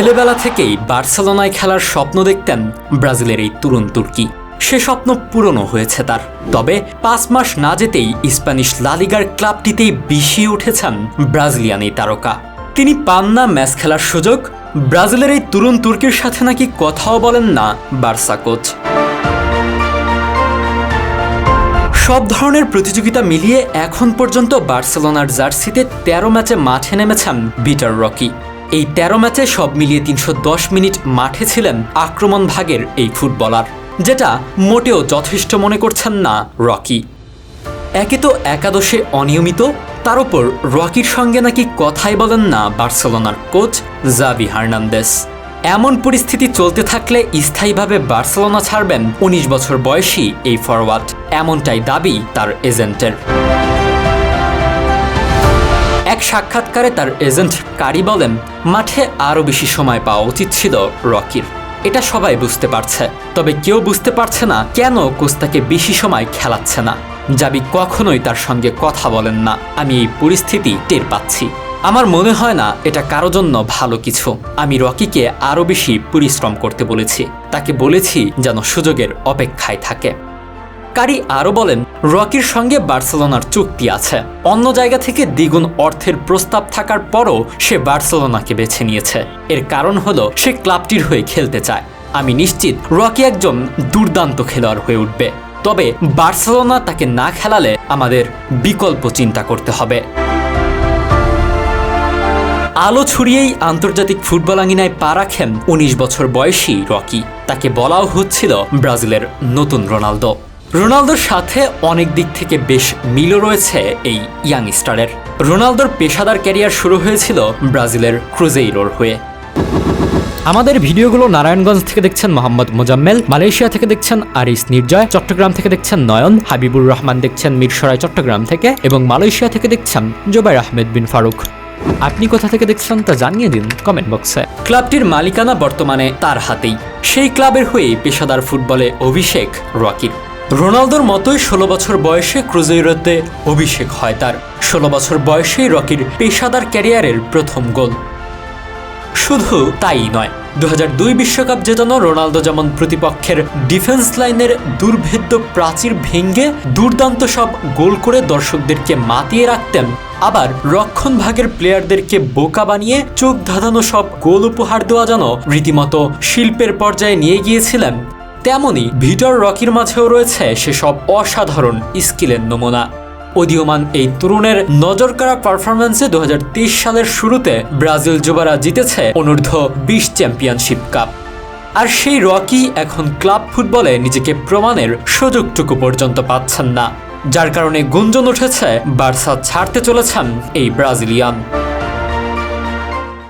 ছেলেবেলা থেকেই বার্সেলোনায় খেলার স্বপ্ন দেখতেন ব্রাজিলের এই তরুণ তুর্কি। সে স্বপ্ন পূরণও হয়েছে তার। তবে 5 মাস না যেতেই স্প্যানিশ লা লিগার ক্লাবটিতেই বিষিয়ে উঠেছেন ব্রাজিলিয়ান এই তারকা। তিনি পান না ম্যাচ খেলার সুযোগ। ব্রাজিলের এই তরুণ তুর্কির সাথে নাকি কথাও বলেন না বার্সা কোচ। সব ধরনের প্রতিযোগিতা মিলিয়ে এখন পর্যন্ত বার্সেলোনার জার্সিতে 13 ম্যাচে মাঠে নেমেছেন বিটার রকি। এই 13 ম্যাচে সব মিলিয়ে 310 মিনিট মাঠে ছিলেন আক্রমণ ভাগের এই ফুটবলার, যেটা মোটেও যথেষ্ট মনে করছেন না রকি। একে তো একাদশে অনিয়মিত, তার উপর রকির সঙ্গে নাকি কথাই বলেন না বার্সেলোনার কোচ জাভি হার্নান্দেজ। এমন পরিস্থিতি চলতে থাকলে স্থায়ীভাবে বার্সেলোনা ছাড়বেন 19 বছর বয়সী এই ফরওয়ার্ড, এমনটাই দাবি তার এজেন্টের। এক সাক্ষাৎকারে তার এজেন্ট কারি বলেন, মাঠে আরও বেশি সময় পাওয়া উচিত ছিল রকির। এটা সবাই বুঝতে পারছে, তবে কেউ বুঝতে পারছে না কেন কোচ তাকে বেশি সময় খেলাচ্ছে না। জাভি কখনোই তার সঙ্গে কথা বলেন না। আমি এই পরিস্থিতি টের পাচ্ছি। আমার মনে হয় না এটা কারো জন্য ভালো কিছু। আমি রকিকে আরও বেশি পরিশ্রম করতে বলেছি, তাকে বলেছি যেন সুযোগের অপেক্ষায় থাকে। কারি আরও বলেন, রকির সঙ্গে বার্সেলোনার চুক্তি আছে। অন্য জায়গা থেকে দ্বিগুণ অর্থের প্রস্তাব থাকার পরও সে বার্সেলোনাকে বেছে নিয়েছে। এর কারণ হলো সে ক্লাবটির হয়ে খেলতে চায়। আমি নিশ্চিত রকি একজন দুর্দান্ত খেলোয়াড় হয়ে উঠবে, তবে বার্সেলোনা তাকে না খেলালে আমাদের বিকল্প চিন্তা করতে হবে। আলো ছড়িয়েই আন্তর্জাতিক ফুটবল আঙিনায় পা রাখেন 19 বছর বয়সী রকি। তাকে বলাও হচ্ছিল ব্রাজিলের নতুন রোনালদো। রোনালদোর সাথে অনেক দিক থেকে বেশ মিলও রয়েছে এই ইয়াং স্টারের। রোনালদোর পেশাদার ক্যারিয়ার শুরু হয়েছিল ব্রাজিলের ক্রুজেইরোর হয়ে। আমাদের ভিডিওগুলো নারায়ণগঞ্জ থেকে দেখছেন মোহাম্মদ মোজাম্মেল, মালয়েশিয়া থেকে দেখছেন আরিস নির্জয়, চট্টগ্রাম থেকে দেখছেন নয়ন, হাবিবুর রহমান দেখছেন মিরসরাই চট্টগ্রাম থেকে, এবং মালয়েশিয়া থেকে দেখছেন জুবাইর আহমেদ বিন ফারুক। আপনি কোথা থেকে দেখছেন তা জানিয়ে দিন কমেন্ট বক্সে। ক্লাবটির মালিকানা বর্তমানে তার হাতেই। সেই ক্লাবের হয়েই পেশাদার ফুটবলে অভিষেক রকির। রোনালদোর মতোই 16 বছর বয়সে ক্রুজেইরোতে অভিষেক হয় তার। 16 বছর বয়সেই রকির পেশাদার ক্যারিয়ারের প্রথম গোল। শুধু তাই নয়, 2002 বিশ্বকাপ জেতানো রোনালদো যেমন প্রতিপক্ষের ডিফেন্স লাইনের দুর্ভেদ্য প্রাচীর ভেঙে দুর্দান্ত সব গোল করে দর্শকদেরকে মাতিয়ে রাখতেন, আবার রক্ষণ ভাগের প্লেয়ারদেরকে বোকা বানিয়ে চোখ ধাঁধানো সব গোল উপহার দেওয়া যেন রীতিমতো শিল্পের পর্যায়ে নিয়ে গিয়েছিলেন, তেমনি ভিটর রকির মাঝেও রয়েছে সেসব অসাধারণ স্কিলের নমুনা। উদীয়মান এই তরুণের নজরকাড়া পারফরম্যান্সে 2023 সালের শুরুতে ব্রাজিল যুবরা জিতেছে অনূর্ধ্ব 20 চ্যাম্পিয়নশিপ কাপ। আর সেই রকি এখন ক্লাব ফুটবলে নিজেকে প্রমাণের সুযোগটুকু পর্যন্ত পাচ্ছেন না, যার কারণে গুঞ্জন উঠেছে বার্সা ছাড়তে চলেছেন এই ব্রাজিলিয়ান।